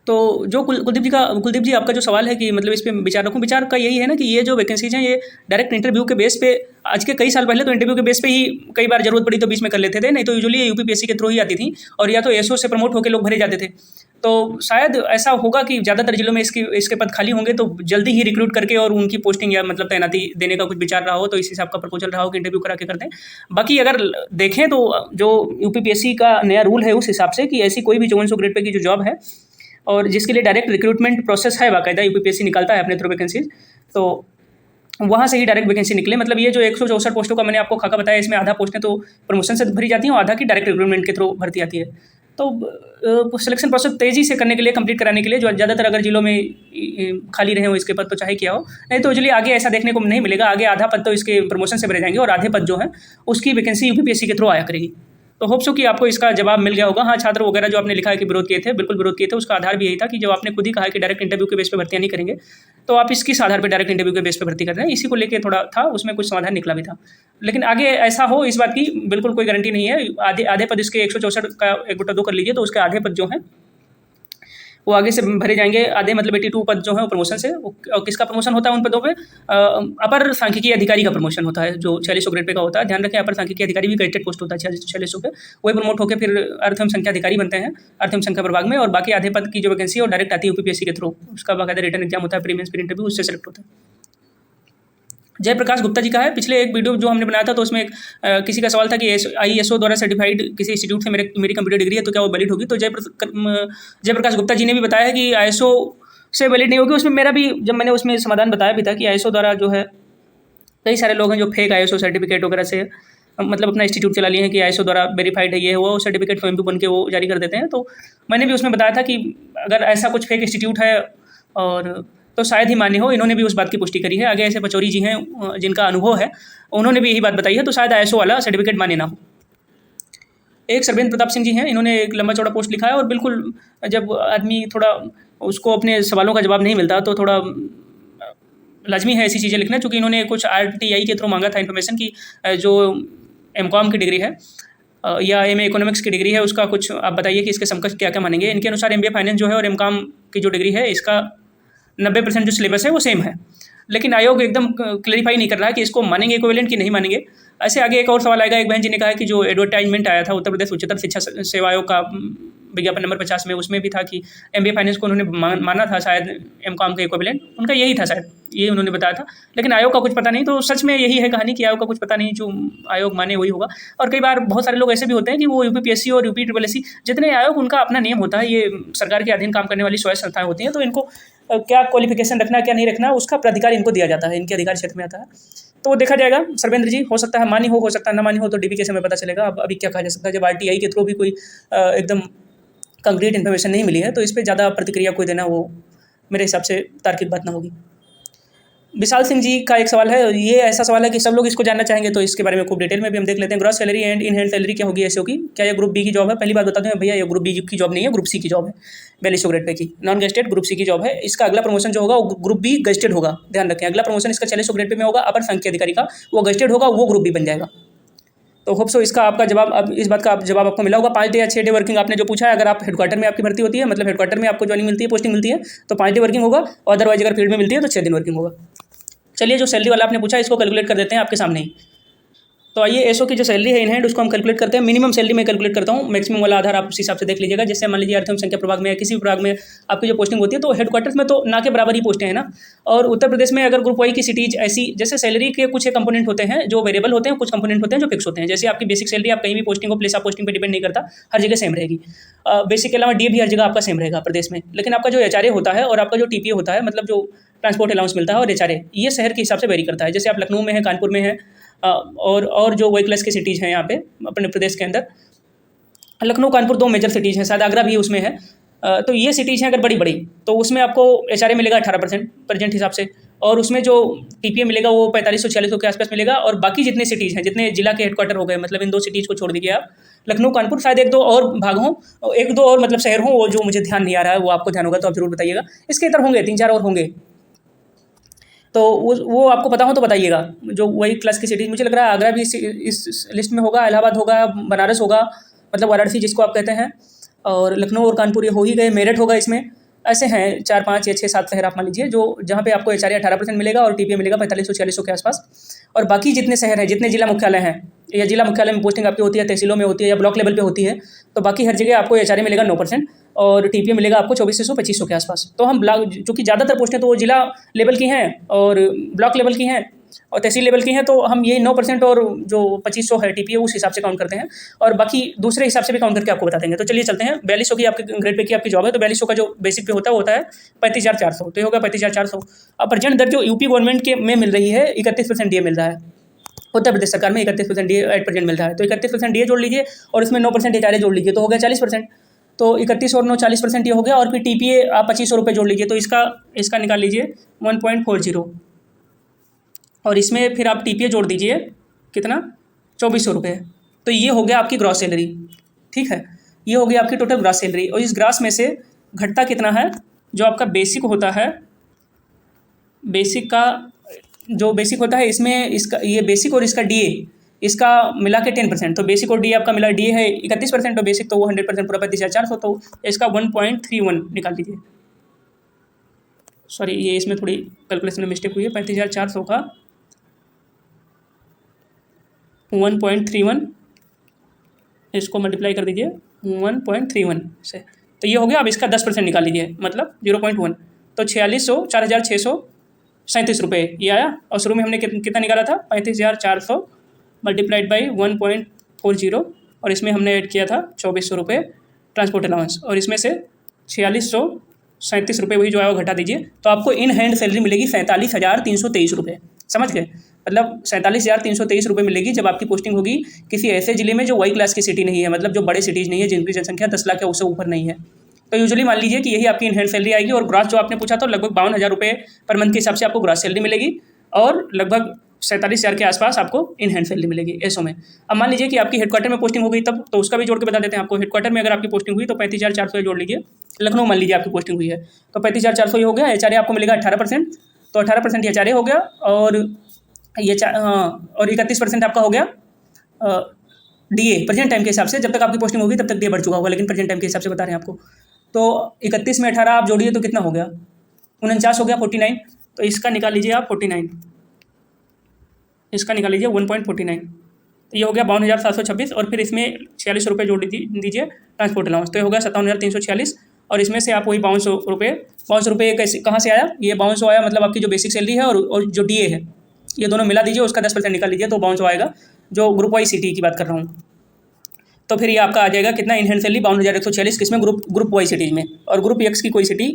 तो जो कुलदीप जी आपका जो सवाल है कि मतलब इस पे विचार रखूं, विचार का यही है ना कि ये जो वैकेंसीज हैं ये डायरेक्ट इंटरव्यू के बेस पे, आज के कई साल पहले तो इंटरव्यू के बेस पे ही कई बार जरूरत पड़ी तो बीच में कर लेते थे, नहीं तो यूजुअली यूपीपीएससी के थ्रू ही आती थी, और या तो एसओ से प्रमोट होकर लोग भरे जाते थे। तो शायद ऐसा होगा कि ज़्यादातर जिलों में इसके पद खाली होंगे, तो जल्दी ही रिक्रूट करके और उनकी पोस्टिंग या मतलब तैनाती देने का कुछ विचार रहा हो, तो इस हिसाब का प्रपोजल रहा हो कि इंटरव्यू करा के करते हैं। बाकी अगर देखें तो जो यूपीपीएससी का नया रूल है उस हिसाब से कि ऐसी कोई भी 5400 ग्रेड पे की जो जॉब है और जिसके लिए डायरेक्ट रिक्रूटमेंट प्रोसेस है, बाकायदा यूपीपीएससी निकालता है अपने थ्रू वैकेंसीज, तो वहाँ से ही डायरेक्ट वैकेंसी निकले। मतलब ये जो 164 पोस्टों का मैंने आपको खाका बताया, इसमें आधा पोस्टें तो प्रमोशन से भरी जाती हैं और आधा की डायरेक्ट रिक्रूटमेंट के थ्रू भर्ती आती है। तो सिलेक्शन प्रोसेस तेज़ी से करने के लिए, कंप्लीट कराने के लिए, जो ज़्यादातर अगर जिलों में खाली रहे हो इसके पद, तो चाहे क्या हो, नहीं तो यूजुअली आगे ऐसा देखने को नहीं मिलेगा। आगे आधा पद तो इसके प्रमोशन से भरे जाएंगे और आधे पद जो है उसकी वैकेंसी यूपीपीएससी के थ्रू आया करेगी। तो होप सो कि आपको इसका जवाब मिल गया होगा। हाँ, छात्र वगैरह जो आपने लिखा है कि विरोध किए थे, बिल्कुल विरोध किए थे। उसका आधार भी यही था कि जब आपने खुद ही कहा है कि डायरेक्ट इंटरव्यू के बेस पे भर्तियाँ नहीं करेंगे, तो आप इसकिस आधार पे डायरेक्ट इंटरव्यू के बेस पे भर्ती कर रहे हैं। इसी को लेके थोड़ा था, उसमें कुछ समाधान निकला भी था, लेकिन आगे ऐसा हो इस बात की बिल्कुल कोई गारंटी नहीं है। आधे पद इसके 164 का 1/2 कर लीजिए, तो उसके आधे पद जो हैं वो आगे से भरे जाएंगे। आधे मतलब 82 पद जो है वो प्रमोशन से। और किसका प्रमोशन होता है उन पदों पे? अपर सांख्यिकी अधिकारी का प्रमोशन होता है, जो 4600 ग्रेड पे का होता है। ध्यान रखें, अपर सांख्यिकी अधिकारी भी गजेटेड पोस्ट होता है 4600 पे। वही प्रमोट होकर फिर अर्थ एवं संख्या अधिकारी बनते हैं अर्थ एवं संख्या प्रभाग में। और बाकी आधे पद की जो वैकेंसी है वो डायरेक्ट आती है यूपीपीएससी के थ्रू। उसका बाकायदा रिटर्न एग्जाम होता है, प्रीलिम्स फिर इंटरव्यू, उससे सेलेक्ट होता है। जयप्रकाश गुप्ता जी का है, पिछले एक वीडियो जो हमने बनाया था तो उसमें किसी का सवाल था कि ISO द्वारा सर्टिफाइड किसी इंस्टीट्यूट से मेरी कंप्यूटर डिग्री है तो क्या वो वैलिड होगी? तो जयप्रकाश गुप्ता जी ने भी बताया है कि ISO से वैलिड नहीं होगी। उसमें मेरा भी, जब मैंने उसमें समाधान बताया भी था कि ISO द्वारा जो है कई सारे लोग हैं जो फेक ISO सर्टिफिकेट वगैरह से मतलब अपना इंस्टीट्यूट चला लिए हैं कि ISO द्वारा वेरीफाइड है, ये वो सर्टिफिकेट स्वयं भी बन के वो जारी कर देते हैं। तो मैंने भी उसमें बताया था कि अगर ऐसा कुछ फेक इंस्टीट्यूट है और तो शायद ही मान्य हो। इन्होंने भी उस बात की पुष्टि करी है। आगे ऐसे पचौरी जी हैं जिनका अनुभव है, उन्होंने भी यही बात बताई है, तो शायद ISO वाला सर्टिफिकेट मान्य ना हो। एक सर्वेंद्र प्रताप सिंह जी हैं, इन्होंने एक लंबा चौड़ा पोस्ट लिखा है और बिल्कुल जब आदमी थोड़ा उसको अपने सवालों का जवाब नहीं मिलता तो थोड़ा लाजमी है ऐसी चीज़ें लिखना। चूँकि इन्होंने कुछ RTI के थ्रू मांगा था इन्फॉर्मेशन की जो MCOM की डिग्री है या MA इकोनॉमिक्स की डिग्री है, उसका कुछ आप बताइए कि इसके समकक्ष क्या क्या मानेंगे। इनके अनुसार MBA फाइनेंस जो है और MCOM की जो डिग्री है इसका 90% जो सिलेबस है वो सेम है, लेकिन आयोग एकदम क्लैरिफाई नहीं कर रहा है कि इसको मानेंगे इक्विवेलेंट कि नहीं मानेंगे। ऐसे आगे एक और सवाल आएगा। एक बहन जी ने कहा कि जो एडवर्टाइजमेंट आया था उत्तर प्रदेश उच्चतर शिक्षा सेवा आयोग का विज्ञापन नंबर 50 में, उसमें भी था कि MBA फाइनेंस को उन्होंने माना था शायद MCOM का इक्विवेलेंट, उनका यही था शायद, ये उन्होंने बताया था। लेकिन आयोग का कुछ पता नहीं। तो सच में यही है कहानी कि आयोग का कुछ पता नहीं, जो आयोग माने वही होगा। और कई बार बहुत सारे लोग ऐसे भी होते हैं कि वो UPPSC और UPSSC जितने आयोग, उनका अपना नियम होता है। ये सरकार के अधीन काम करने वाली स्वायत्त संस्थाएं होती हैं, तो इनको क्या क्वालिफिकेशन रखना क्या नहीं रखना उसका प्राधिकार इनको दिया जाता है, इनके अधिकार क्षेत्र में आता है। तो देखा जाएगा सर्वेंद्र जी, हो सकता है मान्य हो सकता है ना मान्य हो, तो DB के समय पता चलेगा। अब अभी क्या कहा जा सकता है, जब RTI के थ्रू भी कोई एकदम कंक्रीट इन्फॉर्मेशन नहीं मिली है तो इस पर ज़्यादा प्रतिक्रिया कोई देना वो मेरे हिसाब से तार्किक बात ना होगी। विशाल सिंह जी का एक सवाल है, ये ऐसा सवाल है कि सब लोग इसको जानना चाहेंगे, तो इसके बारे में खूब डिटेल में भी हम देख लेते हैं। Gross salary and in hand salary क्या होगी ISO की? क्या ये ग्रुप B की जॉब है? पहली बात बताते हैं भैया, ये ग्रुप B की जॉब नहीं है, ग्रुप C की जॉब है। 4200 ग्रेड पे की नॉन गेस्टेड ग्रुप C की जॉब है। इसका अगला प्रमोशन जो होगा वो ग्रुप B गेस्टेड होगा। ध्यान रखें, अगला प्रमोशन इसका 4600 ग्रेड पे में होगा, अपर सांख्यिकी अधिकारी का, वो गेस्टेड होगा, वो ग्रुप B बन जाएगा। तो होप सो इसका आपका जवाब, अब इस बात का जवाब आपको मिला होगा। 5 डे या 6 डे वर्किंग आपने जो पूछा है, अगर आप हेडक्वार्टर में आपकी भर्ती होती है, मतलब हेडक्वार्टर में आपको ज्वाइनिंग मिलती है, पोस्टिंग मिलती है, तो 5 डे वर्किंग होगा। और अदरवाइज अगर फील्ड में मिलती है तो 6 दिन वर्किंग होगा। चलिए, जो सैलरी वाला आपने पूछा इसको कैलकुलेट कर देते हैं आपके सामने ही। तो आइए एसओ की जो सैलरी है इन हैंड उसको हम कैलकुलेट करते हैं। मिनिमम सैलरी मैं कैलकुलेट करता हूँ, मैक्सिमम वाला आधार आप उस हिसाब से देख लीजिएगा। जैसे मान लीजिए अर्थम संख्या प्रभाग में या किसी भी प्रभाग में आपकी जो पोस्टिंग होती है तो हेडक्वार्टर्स में तो ना के बराबर ही पोस्टें हैं ना। और उत्तर प्रदेश में अगर ग्रुप वाई की सिटीज ऐसी, जैसे सैलरी के कुछ कंपोनेंट होते हैं जो वेरिएबल होते हैं, कुछ कंपोनेंट होते हैं जो फिक्स होते हैं। जैसे आपकी बेसिक सैलरी आप कहीं भी पोस्टिंग हो, प्लेस ऑफ पोस्टिंग पर डिपेंड नहीं करता, हर जगह सेम रहेगी। बेसिक के अलावा डीए भी हर जगह आपका सेम रहेगा प्रदेश में। लेकिन आपका जो एचआरए होता है और आपका जो टीपीए होता है, मतलब जो ट्रांसपोर्ट अलाउंस मिलता है, और एचआरए, ये शहर के हिसाब से वेरी करता है। जैसे आप लखनऊ में है, कानपुर में है, और जो वाई क्लास की सिटीज़ हैं यहाँ पे अपने प्रदेश के अंदर, लखनऊ कानपुर 2 मेजर सिटीज़ हैं, शायद आगरा भी उसमें है। तो ये सिटीज़ हैं अगर बड़ी बड़ी, तो उसमें आपको एचआरए मिलेगा 18% प्रेजेंट हिसाब से, और उसमें जो टीपीए मिलेगा वो 4500-4600 के आसपास मिलेगा। और बाकी जितने सिटीज़ हैं, जितने जिला के हेडक्वार्टर हो गए, मतलब इन 2 सिटीज़ को छोड़ दीजिए आप, लखनऊ कानपुर, शायद 1-2 और भाग हों, 1-2 और मतलब शहर हों, वो जो मुझे ध्यान नहीं आ रहा है, वो आपको ध्यान होगा तो आप जरूर बताइएगा। इसके इतर होंगे 3-4 और होंगे, तो वो आपको पता हो तो बताइएगा। जो वही क्लास की सिटीज़, मुझे लग रहा है आगरा भी इस लिस्ट में होगा, इलाहाबाद होगा, बनारस होगा, मतलब वाराणसी जिसको आप कहते हैं, और लखनऊ और कानपुर ये हो ही गए, मेरठ होगा इसमें। ऐसे हैं 4-5 या 6-7 शहर आप मान लीजिए जो जहाँ पे आपको एचआरए 18% मिलेगा और टीपीए मिलेगा 4500-4600 के आसपास। और बाकी जितने शहर हैं, जितने जिला मुख्यालय हैं, या जिला मुख्यालय में पोस्टिंग आपकी होती है, तहसीलों में होती है या ब्लॉक लेवल पे होती है, तो बाकी हर जगह आपको एचआरए मिलेगा 9% और टीपीए मिलेगा आपको 2400-2500 के आसपास। तो हम ब्लॉक, चूँकि ज़्यादातर पोस्टें तो वो जिला लेवल की हैं और ब्लॉक लेवल की हैं और तहसील लेवल की हैं, तो हम ये 9% और जो 2500 है टीपीए उस हिसाब से काउंट करते हैं, और बाकी दूसरे हिसाब से भी काउंट करके आपको बता देंगे। तो चलिए चलते हैं। 4200 की आपके ग्रेड पे की आपकी जॉब है, तो 4200 का जो बेसिक पे होता है वो होता है 35,400, तो ये होगा 35,400। अब प्रेजेंट दर जो यूपी गवर्नमेंट के में मिल रही है 31% डीए मिल रहा है, उत्तर प्रदेश सरकार में 31% डीए एट प्रेजेंट मिल रहा है। तो 31% डीए जोड़ लीजिए और इसमें 9% एचआरए जोड़ लीजिए, तो हो गया 40%। तो 31 और 9 40% ये हो गया, और फिर टीपीए आप 2500 रुपये जोड़ लीजिए, तो इसका निकाल लीजिए 1.40, और इसमें फिर आप टीपीए जोड़ दीजिए कितना, 2400 रुपये। तो ये हो गया आपकी ग्रॉस सैलरी, ठीक है, ये हो गई आपकी टोटल ग्रॉस सैलरी। और इस ग्रॉस में से घटता कितना है, जो आपका बेसिक होता है, बेसिक का जो बेसिक होता है इसमें इसका ये बेसिक और इसका डीए, इसका मिला के 10%, तो बेसिक और डीए आपका मिला, डीए है 31%, तो बेसिक तो वो 100% पूरा 35,400, तो इसका 1.31 निकाल दीजिए। सॉरी, ये इसमें थोड़ी कैलकुलेशन में मिस्टेक हुई है। 35,400 का 1.31, इसको मल्टीप्लाई कर दीजिए 1.31 से, तो ये हो गया। अब इसका 10% निकाल लीजिए, मतलब 0.1, तो 4,637 रुपये ये आया। और शुरू में हमने कितना निकाला था, 35,400 मल्टीप्लाइड बाई 1.40, और इसमें हमने ऐड किया था 2400 रुपये ट्रांसपोर्ट अलाउंस, और इसमें से 4,637 रुपये वही जो है वो घटा दीजिए, तो आपको इन हैंड सैलरी मिलेगी 47,323 रुपये। समझ गए, मतलब 47,323 रुपये मिलेगी जब आपकी पोस्टिंग होगी किसी ऐसे जिले में जो वाई क्लास की सिटी नहीं है, मतलब जो बड़े सिटीज़ नहीं है, जिनकी जनसंख्या 10 लाख या उससे ऊपर नहीं है। तो यूजुअली मान लीजिए कि यही आपकी इन हैंड सैलरी आएगी। और ग्रॉस जो आपने पूछा तो लगभग 52,000 रुपये पर मंथ के हिसाब से आपको ग्रॉस सैलरी मिलेगी, और लगभग 47,000 के आसपास आपको इन हैंड सैलरी मिलेगी एसओ में। अब मान लीजिए कि आपकी हेडक्वार्टर में पोस्टिंग हो गई तब, तो उसका भी जोड़ के बता देते हैं आपको। हेडक्वार्टर में अगर आपकी पोस्टिंग हुई तो 35,400 जोड़ लीजिए। लखनऊ मान लीजिए आपकी पोस्टिंग हुई है तो 35,400 हो गया। एचआरए आपको मिलेगा 18%, तो 18% एचआरए हो गया, और ये और 31% आपका हो गया डीए प्रेजेंट टाइम के हिसाब से। जब तक आपकी पोस्टिंग होगी तब तक डीए बढ़ चुका होगा, लेकिन प्रेजेंट टाइम के हिसाब से बता रहे हैं आपको। तो 31 में 18 आप जोड़िए तो कितना हो गया, 49 हो गया, 49। तो इसका निकाल लीजिए आप 49, इसका निकाल लीजिए 1.49, तो ये हो गया 52,726, और फिर इसमें 46 रुपये जोड़ दीजिए ट्रांसपोर्ट अलाउंस, तो ये हो गया 57,346। और इसमें से आप वही 5200 रुपये कैसे कहाँ से आया, ये 5200 आया, मतलब आपकी जो बेसिक सैलरी है और जो डीए है, ये दोनों मिला दीजिए, उसका 10% निकाल लीजिए, तो 5200 आएगा, जो ग्रुप वाई सिटी की बात कर रहा हूँ। तो फिर ये आपका आ जाएगा कितना, इन हैंड सैलरी 52,146, किसमें, ग्रुप वाई सिटीज़ में। और ग्रुप एक्स की कोई सिटी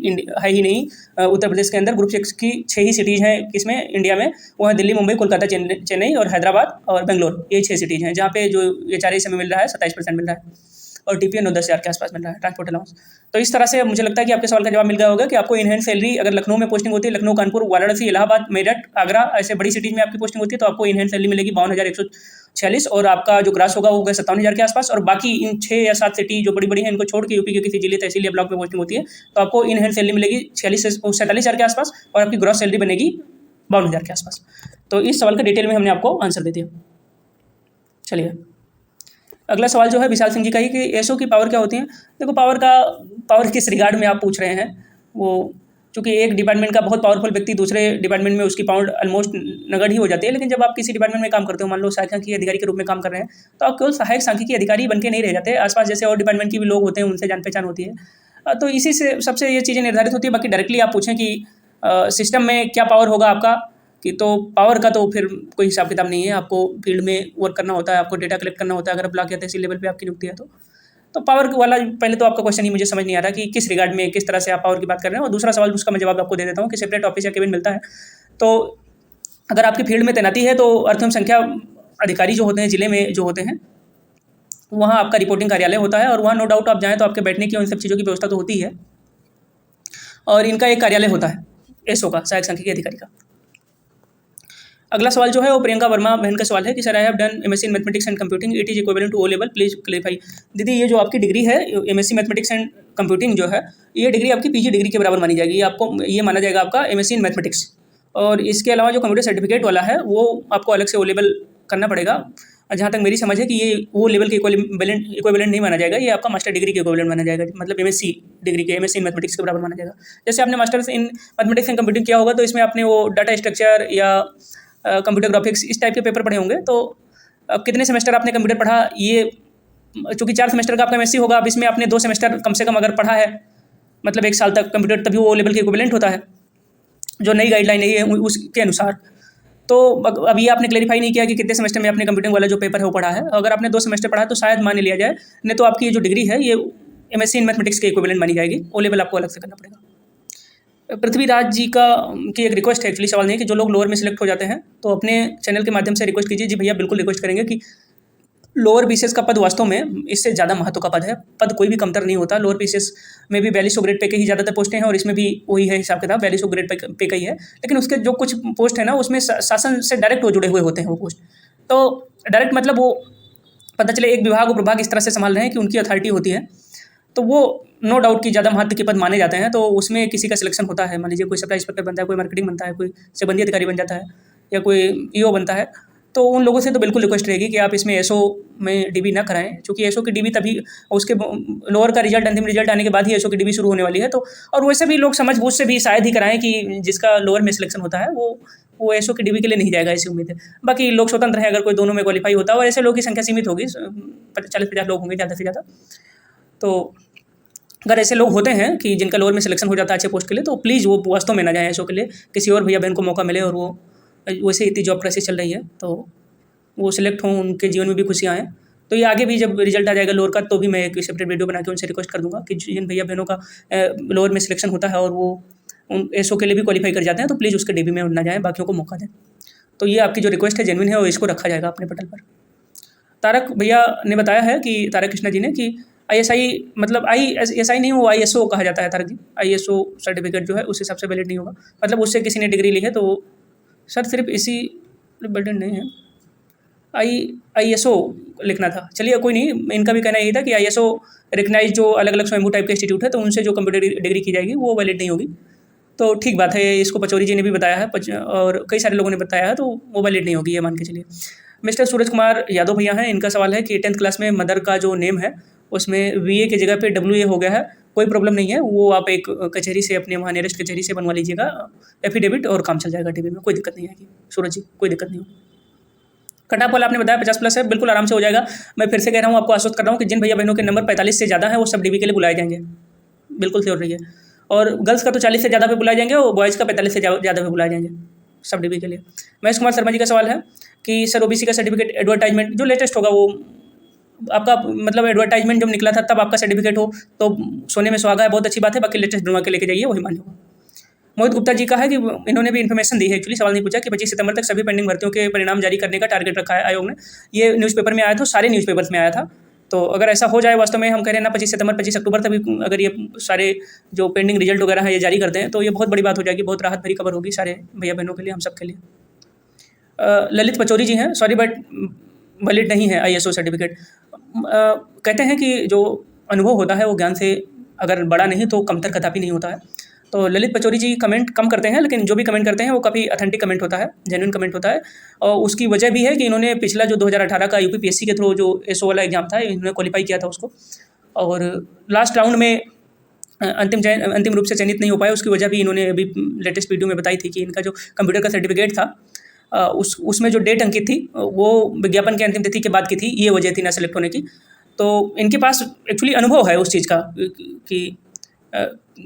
है ही नहीं उत्तर प्रदेश के अंदर। ग्रुप एक्स की 6 ही सिटीज़ हैं किसमें, इंडिया में, वो है दिल्ली, मुंबई, कोलकाता, चेन्नई और हैदराबाद और बेंगलोर, ये 6 सिटीज़ हैं जहाँ पे जो एचआरए समय मिल रहा है 27% मिल रहा है, और टीपीए 9-10 हज़ार के आसपास मिल रहा है ट्रांसपोर्ट अलाउंस। तो इस तरह से मुझे लगता है कि आपके सवाल का जवाब मिल गया होगा कि आपको इन हैंड सैलरी अगर लखनऊ में पोस्टिंग होती है, लखनऊ, कानपुर, वाराणसी, इलाहाबाद, मेरठ, आगरा, ऐसे बड़ी सिटीज़ में आपकी पोस्टिंग होती है, तो आपको इन हैंड सैलरी मिलेगी 52,146, और आपका जो ग्रास होगा वो होगा 57,000 के आसपास। और बाकी इन 6 या 7 सिटी जो बड़ी बड़ी हैं, इनको छोड़ के यूपी के किसी जिले, तहसील या ब्लॉक में पोस्टिंग होती है, तो आपको इन हैंड सैलरी मिलेगी 47,000 के आसपास, और आपकी ग्रॉस सैलरी बनेगी 52,000 के आसपास। तो इस सवाल का डिटेल में हमने आपको आंसर दे दिया। चलिए अगला सवाल जो है विशाल सिंह जी का ही कि एसओ की पावर क्या होती है। देखो पावर किस रिगार्ड में आप पूछ रहे हैं, वो चूँकि एक डिपार्टमेंट का बहुत पावरफुल व्यक्ति दूसरे डिपार्टमेंट में उसकी पावर ऑलमोस्ट नगण्य ही हो जाती है। लेकिन जब आप किसी डिपार्टमेंट में काम करते हो, मान लो सहायक सांख्यिकी अधिकारी के रूप में काम कर रहे हैं, तो आप केवल सहायक सांख्यिकी अधिकारी बन के नहीं रह जाते, आसपास जैसे और डिपार्टमेंट के भी लोग होते हैं, उनसे जान पहचान होती है। तो इसी से सबसे ये चीज़ें निर्धारित होती है। बाकी डायरेक्टली आप पूछें कि सिस्टम में क्या पावर होगा आपका, कि तो पावर का तो फिर कोई हिसाब किताब नहीं है। आपको फील्ड में वर्क करना होता है, आपको डेटा कलेक्ट करना होता है। अगर ब्लॉक या तहसील लेवल पे आपकी नियुक्ति है तो पावर वाला पहले तो आपका क्वेश्चन ही मुझे समझ नहीं आ रहा कि किस रिगार्ड में, किस तरह से आप पावर की बात कर रहे हैं। और दूसरा सवाल उसका मैं जवाब आपको दे देता हूँ कि सेपरेट ऑफिस या केबिन मिलता है। तो अगर आपकी फील्ड में तैनाती है तो अर्थ एवं संख्या अधिकारी जो होते हैं ज़िले में जो होते हैं, वहाँ आपका रिपोर्टिंग कार्यालय होता है। और वहाँ नो डाउट आप जाएँ तो आपके बैठने की और इन सब चीज़ों की व्यवस्था तो होती है। और इनका एक कार्यालय होता है एसओ का, सहायक सांख्यिकी अधिकारी का। अगला सवाल जो है वो प्रियंका वर्मा बहन का सवाल है कि sir I have done MSc in mathematics and computing, it is equivalent to O level, please clarify. दीदी ये जो आपकी डिग्री है एमएससी मैथमेटिक्स एंड कंप्यूटिंग जो है, ये डिग्री आपकी पीजी डिग्री के बराबर मानी जाएगी। आपको ये माना जाएगा आपका एमएससी इन मैथमेटिक्स। और इसके अलावा जो कंप्यूटर सर्टिफिकेट वाला है वो आपको अलग से ओ लेवल करना पड़ेगा। जहाँ तक मेरी समझ है कि ये वो लेवल के इक्विवेलेंट नहीं माना जाएगा, ये आपका मास्टर डिग्री के इक्विवेलेंट माना जाएगा। मतलब एमएससी डिग्री के, एमएससी इन मैथमेटिक्स के बराबर माना जाएगा। जैसे आपने masters in mathematics and computing किया होगा तो इसमें आपने वो डाटा स्ट्रक्चर या कंप्यूटर ग्राफिक्स इस टाइप के पेपर पढ़े होंगे। तो कितने सेमेस्टर आपने कंप्यूटर पढ़ा, ये चूँकि 4 सेमेस्टर का आपका एमएससी होगा, अब इसमें आपने 2 सेमेस्टर कम से कम अगर पढ़ा है, मतलब 1 साल तक कंप्यूटर, तभी वो लेवल के इक्विवेलेंट होता है जो नई गाइडलाइन है उसके अनुसार। तो अब ये आपने क्लेरिफाई नहीं किया कि कितने सेमेस्टर में आपने कंप्यूटिंग वाला जो पेपर है वो पढ़ा है। अगर आपने 2 सेमेस्टर पढ़ा है तो शायद मान लिया जाए, नहीं तो आपकी ये जो डिग्री है ये एमएससी इन मैथमेटिक्स के इक्विवेलेंट मानी जाएगी। ओ लेवल आपको अलग से करना पड़ेगा। पृथ्वीराज जी की एक रिक्वेस्ट है, एक्चुअली सवाल नहीं है, कि जो लोग लोअर में सिलेक्ट हो जाते हैं तो अपने चैनल के माध्यम से रिक्वेस्ट कीजिए। जी भैया बिल्कुल रिक्वेस्ट करेंगे कि लोअर बीसीएस का पद वास्तव में इससे ज़्यादा महत्व का पद है। पद कोई भी कमतर नहीं होता। लोअर बीसीएस में भी 4200 ग्रेड पे के ही ज़्यादातर पोस्टें हैं और इसमें भी वही है हिसाब किताब, 4200 ग्रेड पे का ही है। लेकिन उसके जो कुछ पोस्ट है ना, उसमें शासन से डायरेक्ट वो जुड़े हुए होते हैं वो पोस्ट। तो डायरेक्ट मतलब वो पता चले एक विभाग और प्रभाग इस तरह से संभाल रहे हैं कि उनकी अथॉरिटी होती है, तो वो नो डाउट कि ज़्यादा महत्व के पद माने जाते हैं। तो उसमें किसी का सिलेक्शन होता है, मान लीजिए कोई सप्लाई इंस्पेक्टर बनता है, कोई मार्केटिंग बनता है, कोई सिबंदी अधिकारी बन जाता है, या कोई ईओ बनता है। तो उन लोगों से तो बिल्कुल रिक्वेस्ट रहेगी कि आप इसमें एसओ में डीबी ना कराएं, क्योंकि एसओ की डीबी तभी उसके लोअर का रिजल्ट, अंतिम रिजल्ट आने के बाद ही एसओ की डीबी शुरू होने वाली है। तो और वैसे भी लोग समझ-बूझ से भी शायद ही कराएं कि जिसका लोअर में सिलेक्शन होता है वो एसओ की डीबी के लिए नहीं जाएगा, ऐसी उम्मीद है। बाकी लोग स्वतंत्र हैं, अगर कोई दोनों में क्वालिफाई होता है, और ऐसे लोग की संख्या सीमित होगी, 40-50 लोग होंगे ज़्यादा से ज़्यादा। तो अगर ऐसे लोग होते हैं कि जिनका लोअर में सिलेक्शन हो जाता है अच्छे पोस्ट के लिए, तो प्लीज़ वो वास्तव में ना जाएँ एसओ के लिए, किसी और भैया बहन को मौका मिले और वो वैसे इतनी जॉब क्राइसिस चल रही है तो वो सिलेक्ट हों, उनके जीवन में भी खुशियाँ आएँ। तो ये आगे भी जब रिजल्ट आ जाएगा लोअर का, तो भी मैं एक सेपरेट वीडियो बना के उनसे रिक्वेस्ट कर दूँगा कि जिन भैया बहनों का लोअर में सिलेक्शन होता है और वो उन एसओ के लिए भी क्वालिफाई कर जाते हैं, तो प्लीज़ उसके डीबी में ना जाएँ, बाकियों को मौका दें। तो ये आपकी जो रिक्वेस्ट है जेन्युइन है और इसको रखा जाएगा अपने पटल पर। तारक भैया ने बताया है कि तारक कृष्णा जी ने कि आईएसआई मतलब आईएसआई नहीं, वो आईएसओ कहा जाता है तारक जी। आईएसओ सर्टिफिकेट जो है उस हिसाब से वैलिड नहीं होगा, मतलब उससे किसी ने डिग्री ली है तो सर सिर्फ इसी वैलिड नहीं है, आईएसओ लिखना था। चलिए कोई नहीं, इनका भी कहना यही था कि आईएसओ रिकग्नाइज जो अलग अलग स्वयंभू टाइप के इंस्टीट्यूट है, तो उनसे जो कंप्यूटर डिग्री की जाएगी वो वैलिड नहीं होगी। तो ठीक बात है, इसको पचौरी जी ने भी बताया है और कई सारे लोगों ने बताया है, तो वो वैलिड नहीं होगी, ये मान के चलिए। मिस्टर सूरज कुमार यादव भैया हैं, इनका सवाल है कि 10th क्लास में मदर का जो नेम है उसमें वीए की जगह पे डब्ल्यूए हो गया है, कोई प्रॉब्लम नहीं है, वो आप एक कचहरी से अपने वहाँ नियरेस्ट कचहरी से बनवा लीजिएगा एफिडेविट और काम चल जाएगा टीवी में, कोई दिक्कत नहीं आएगी। सूरज जी कोई दिक्कत नहीं होगी। कट ऑफ वाला आपने बताया 50+ है, बिल्कुल आराम से हो जाएगा। मैं फिर से कह रहा हूँ, आपको आश्वस्त कर रहा हूँ कि जिन भैया बहनों के नंबर 45 से ज़्यादा है वो सब डीबी के लिए बुलाए जाएंगे, बिल्कुल श्योर रहिए। और गर्ल्स का तो 40 से ज़्यादा पे बुलाए जाएंगे और बॉयज़ का 45 से ज़्यादा पे बुलाए जाएंगे सब डीबी के लिए। महेश कुमार शर्मा जी का सवाल है कि सर ओबीसी का सर्टिफिकेट एडवर्टाइजमेंट जो लेटेस्ट होगा वो आपका, मतलब एडवर्टाइजमेंट जब निकला था तब आपका सर्टिफिकेट हो तो सोने में सुहागा है, बहुत अच्छी बात है। बाकी लेटेस्ट बनवा के लेके जाइए, वही मान्य होगा। मोहित गुप्ता जी का है कि इन्होंने भी इन्फॉर्मेशन दी है, एक्चुअली सवाल नहीं पूछा, कि 25 सितंबर तक सभी पेंडिंग भर्तियों के परिणाम जारी करने का टारगेट रखा है आयोग ने। ये न्यूज़पेपर में आया था, सारे न्यूज़पेपर्स में आया था। तो अगर ऐसा हो जाए, वास्तव में हम कह रहे हैं ना 25 सितंबर 25 अक्टूबर तक अगर ये सारे जो पेंडिंग रिजल्ट वगैरह है ये जारी करते हैं, तो ये बहुत बड़ी बात हो जाएगी, बहुत राहत भरी खबर होगी सारे भैया बहनों के लिए, हम सब के लिए। ललित पचौरी जी हैं, सॉरी बट वैलिड नहीं है आईएसओ सर्टिफिकेट। कहते हैं कि जो अनुभव होता है वो ज्ञान से अगर बड़ा नहीं तो कमतर कदापि नहीं होता है। तो ललित पचौरी जी कमेंट कम करते हैं, लेकिन जो भी कमेंट करते हैं वो काफ़ी ऑथेंटिक कमेंट होता है, जेन्युइन कमेंट होता है। और उसकी वजह भी है कि इन्होंने पिछला जो 2018 का यूपीपीएससी के थ्रू जो एसओ वाला एग्जाम था, इन्होंने क्वालिफाई किया था उसको, और लास्ट राउंड में अंतिम रूप से चयनित नहीं हो पाए, उसकी वजह भी इन्होंने अभी लेटेस्ट वीडियो में बताई थी कि इनका जो कंप्यूटर का सर्टिफिकेट था उसमें जो डेट अंकित थी वो विज्ञापन की अंतिम तिथि के बाद की थी, ये वजह थी ना सेलेक्ट होने की। तो इनके पास एक्चुअली अनुभव है उस चीज़ का कि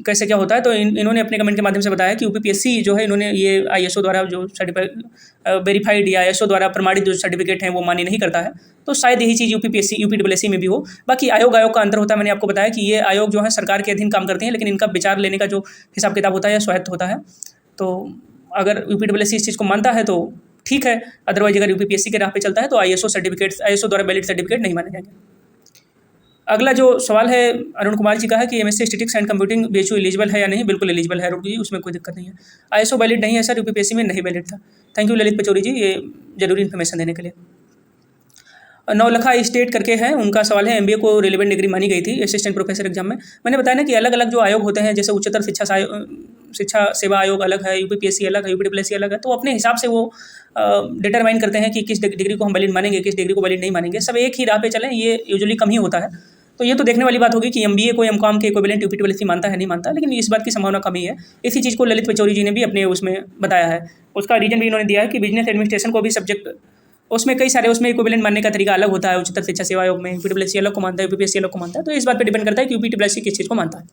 कैसे क्या होता है। तो इन्होंने अपने कमेंट के माध्यम से बताया कि यूपीपीएससी जो है इन्होंने ये आईएसओ द्वारा जो सर्टिफाइड वेरीफाइड या आईएसओ द्वारा प्रमाणित जो सर्टिफिकेट हैं वो मान्य नहीं करता है। तो शायद यही चीज़ यूपीडब्ल्यूएससी में भी हो। बाकी आयोग का अंतर होता है। मैंने आपको बताया कि ये आयोग जो है सरकार के अधीन काम करते हैं, लेकिन इनका विचार लेने का जो हिसाब किताब होता है या स्वायत्त होता है। तो अगर यूपीडब्ल्यूएससी इस चीज़ को मानता है तो ठीक है, अदरवाइज अगर यूपीपीएससी के राह पे चलता है तो आईएसओ द्वारा वैलिड सर्टिफिकेट नहीं माने जाएंगे। अगला जो सवाल है अरुण कुमार जी का है कि MSc statistics and computing BHU eligible है या नहीं। बिल्कुल एलिजिबल है अरुण जी, उसमें कोई दिक्कत नहीं है। आईएसओ वैलिड नहीं है सर, यूपीपीएससी में नहीं वैलिड था। थैंक यू ललित पचौरी जी, ये जरूरी इन्फॉर्मेशन देने के लिए। नौलखा स्टेट करके है, उनका सवाल है एमबीए को रिलेवेंट डिग्री मानी गई थी असिस्टेंट प्रोफेसर एग्जाम में। मैंने बताया ना कि अलग अलग जो आयोग होते हैं, जैसे उच्चतर शिक्षा सेवा आयोग अलग है, यूपीपीएससी अलग है, यूपीडब्ल्यूएससी अलग है। तो अपने हिसाब से वो डिटरमाइन करते हैं कि किस डिग्री को हम वैलिड मानेंगे, किस डिग्री को वैलिड नहीं मानेंगे। सब एक ही राह पे चलें, ये यूजुअली कम ही होता है। तो ये तो देखने वाली बात होगी कि एमबीए को एमकॉम के इक्विवेलेंट यूपीडब्ल्यूएससी मानता है नहीं मानता, लेकिन इस बात की संभावना कम ही है। इसी चीज़ को ललित पचौरी जी ने भी अपने उसमें बताया है। उसका रीजन भी इन्होंने दिया है कि बिजनेस एडमिनिस्ट्रेशन को भी सब्जेक्ट, उसमें कई सारे उसमें इक्विवेलेंट मानने का तरीका अलग होता है। उच्चतर शिक्षा सेवा आयोग में यूपीडब्ल्यूएससी अलग को मानता है, यूपीपीएससी अलग को मानता है। तो इस बात पर डिपेंड करता है कि यूपीडब्ल्यूएससी किस चीज़ को मानता है।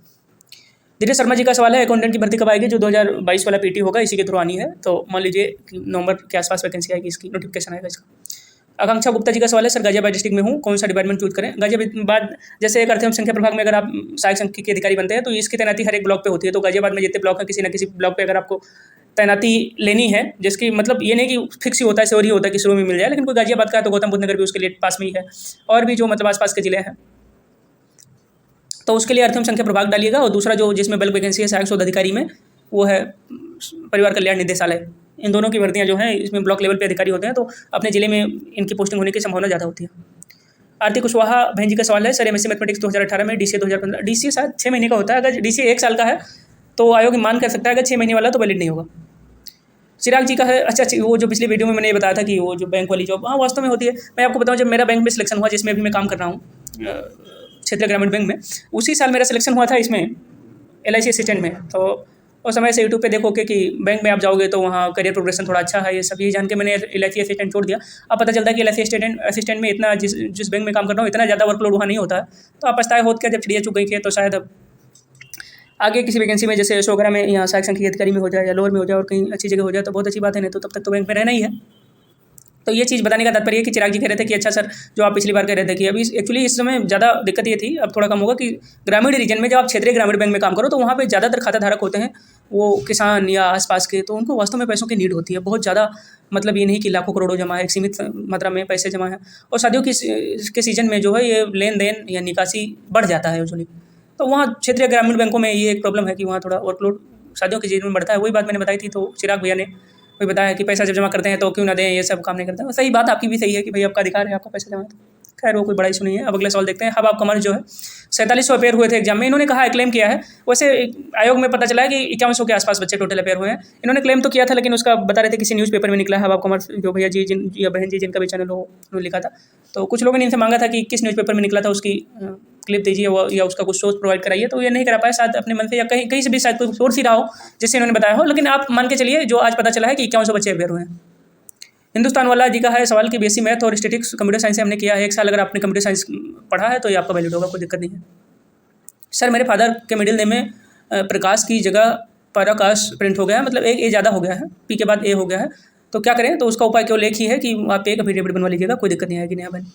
धीरेश शर्मा जी का सवाल है अकाउंटेंट की भर्ती कब आएगी? जो 2022 वाला पीटी होगा इसी के थ्रू आनी है। तो मान लीजिए नवंबर के आसपास वैकेंसी आएगी, इसकी नोटिफिकेशन आएगा इसका। आकांक्षा गुप्ता जी का सवाल है सर गाजियाबाद डिस्ट्रिक्ट में हूँ, कौन सा डिपार्टमेंट चूज करें? गाजियाबाद जैसे एक अर्थ एवं संख्या प्रभाग में अगर आप सहायक संख्या के अधिकारी बनते हैं तो इसकी तैनाती हर एक ब्लॉक पे होती है। तो गाजियाबाद में जितने ब्लॉक हैं, किसी न किसी ब्लॉक पे अगर आपको तैनाती लेनी है, जिसकी मतलब ये नहीं कि फिक्स ही होता है, श्योर ही होता है कि शुरू में मिल जाए, लेकिन कोई गाजियाबाद का है तो गौतम बुद्ध नगर भी उसके लिए पास में ही है, और भी जो मतलब आसपास के जिले हैं, तो उसके लिए अर्थ एवं संख्या प्रभाग डालिएगा। और दूसरा जो जिसमें बल्क वैकेंसी है सहायक शोध अधिकारी में, वो है परिवार कल्याण निदेशालय। इन दोनों की भर्तियां जो हैं इसमें ब्लॉक लेवल पे अधिकारी होते हैं, तो अपने जिले में इनकी पोस्टिंग होने की संभावना ज़्यादा होती है। आरती कुशवाहा बहन जी का सवाल है सर एमएससी मैथमेटिक्स 2018 में, डीसीए 2015, डीसीए शायद 6 महीने का होता है। अगर डीसीए 1 साल का है तो आयोग मान कर सकता है, अगर 6 महीने वाला तो वैलिड नहीं होगा। चिराग जी का है, अच्छा वो जो पिछले वीडियो में मैंने बताया था कि वो जो बैंक वाली जॉब, हाँ वास्तव में होती है। मैं आपको बताऊँ, जब मेरा बैंक में सिलेक्शन हुआ, जिसमें अभी मैं काम कर रहा हूँ क्षेत्रीय ग्रामीण बैंक में, उसी साल मेरा सिलेक्शन हुआ था इसमें LIC असिस्टेंट में। तो उस समय से यूट्यूब पे देखोगे कि बैंक में आप जाओगे तो वहाँ करियर प्रोग्रेशन थोड़ा अच्छा है, ये सब ये जान के मैंने LIC असिस्टेंट छोड़ दिया। अब पता चलता है कि LIC असिस्टेंट में इतना जिस बैंक में काम कर रहा हूँ इतना ज़्यादा वर्कलोड वहाँ नहीं होता है। तो आप पछताए होत क्या जब चिड़िया चुग गई थी, तो शायद अब आगे किसी वैकेंसी में जैसे वगैरह में यहाँ सहायक संख्या अधिकारी में हो जाए या लोअर में हो जाए और कहीं अच्छी जगह हो जाए तो बहुत अच्छी बात है, नहीं तो तब तक तो बैंक में रहना ही है। तो ये चीज़ बताने का तात्पर्य है कि चिराग जी कह रहे थे कि अच्छा सर जो आप पिछली बार कह रहे थे कि अभी एक्चुअली इस समय ज़्यादा दिक्कत ये थी, अब थोड़ा कम होगा, कि ग्रामीण रीजन में जब आप क्षेत्रीय ग्रामीण बैंक में काम करो तो वहाँ पे ज़्यादातर खाता धारक होते हैं वो किसान या आसपास के, तो उनको वास्तव में पैसों की नीड होती है बहुत ज़्यादा। मतलब ये नहीं कि लाखों करोड़ों जमा है, एक सीमित मात्रा में पैसे जमा है। और शादियों के सीजन में जो है ये लेन देन या निकासी बढ़ जाता है यूजुअली। तो वहाँ क्षेत्रीय ग्रामीण बैंकों में ये एक प्रॉब्लम है कि वहाँ थोड़ा वर्कलोड शादियों के सीजन में बढ़ता है। वही बात मैंने बताई थी, तो चिराग भैया ने वही बताया कि पैसा जब जमा करते हैं तो क्यों ना दें, ये सब काम नहीं करता। सही बात आपकी भी सही है कि भाई आपका अधिकार है, आपका पैसा जमा है, तो खैर वो कोई बड़ा इशू नहीं है। अब अगला सवाल देखते हैं। हब आप कमर जो है 4700 अपेयर हुए थे एग्जाम में, इन्होंने कहा क्लेम किया है। वैसे आयोग में पता चला है कि 5100 के आसपास बच्चे टोटल अपेयर हुए हैं। इन्होंने क्लेम तो किया था, लेकिन उसका बता रहे थे किसी न्यूज़पेपर में निकला है। हब आप कमर जो भैया जी या बहन जी जिनका भी चैनल हो उन्होंने लिखा था, तो कुछ लोगों ने इनसे मांगा था कि किस न्यूज़पेपर में निकला था, उसकी क्लिप दीजिए या उसका कुछ सोर्स प्रोवाइड कराइए। तो ये नहीं करा पाए, शायद अपने मन से या कहीं से भी शायद कोई सोर्स ही रहा हो जिससे इन्होंने बताया हो। लेकिन आप मान के चलिए जो आज पता चला है कि 5100 बच्चे अपेयर हुए हैं। हिंदुस्तान वाला जी का है सवाल कि बीएससी मैथ और स्टैटिस्टिक्स कंप्यूटर साइंस से हमने किया है, 1 साल अगर आपने कंप्यूटर साइंस पढ़ा है तो ये आपका वैलिड होगा, कोई दिक्कत नहीं है। सर मेरे फादर के मिडिल नेम में प्रकाश की जगह पराकाश प्रिंट हो गया है, मतलब एक ए ज़्यादा हो गया है, पी के बाद ए हो गया है, तो क्या करें? तो उसका उपाय केवल एक ही है कि आप एक एफिडेविट बनवा लीजिएगा, कोई दिक्कत नहीं आएगी नया बन।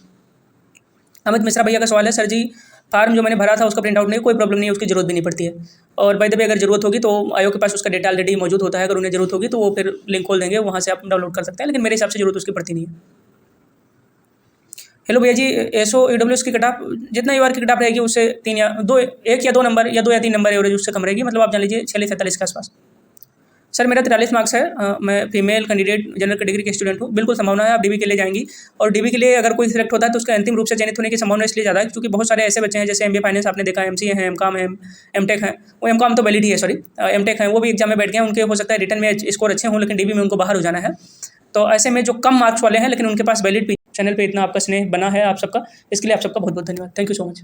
अमित मिश्रा भैया का सवाल है सर जी फार्म जो मैंने भरा था उसका प्रिंट आउट नहीं, कोई प्रॉब्लम नहीं है, उसकी जरूरत भी नहीं पड़ती है। और बाय द वे अगर जरूरत होगी तो आयोग के पास उसका डेटा ऑलरेडी मौजूद होता है, अगर उन्हें जरूरत होगी तो वो फिर लिंक खोल देंगे, वहाँ से आप डाउनलोड कर सकते हैं, लेकिन मेरे हिसाब से जरूरत उसकी पड़ती नहीं है। हेलो भैया जी, SO/EWS की कटाप जितना UR की कटाप रहेगी उससे 1 या 2 नंबर या 2 या 3 नंबर एवरेज उससे कम रहेगी, मतलब आप जान लीजिए 46-47 के आसपास। सर मेरा 43 मार्क्स है, मैं फीमेल कैंडिडेट जनरल कैटेगरी के स्टूडेंट हूँ। बिल्कुल संभावना है आप DB के लिए जाएंगी, और DB के लिए अगर कोई सिलेक्ट होता है तो उसका अंतिम रूप से चयनित होने की संभावना इसलिए ज़्यादा है क्योंकि बहुत सारे ऐसे बच्चे हैं जैसे MBA फाइनेंस आपने देखा, MCA हैं, MCOM है, MTech है, वो MCOM तो वैलिड ही है, सॉरी MTech है, वो भी एग्जाम में बैठ गए हैं, उनके हो सकता है रिटर्न में स्कोर अच्छे हों लेकिन DB में उनको बाहर हो जाना है। तो ऐसे में जो कम मार्क्स वाले हैं लेकिन उनके पास वैलिड, चैनल पर इतना आपका स्नेह बना है आप सबका, इसके लिए आप सबका बहुत बहुत धन्यवाद। Thank you so much.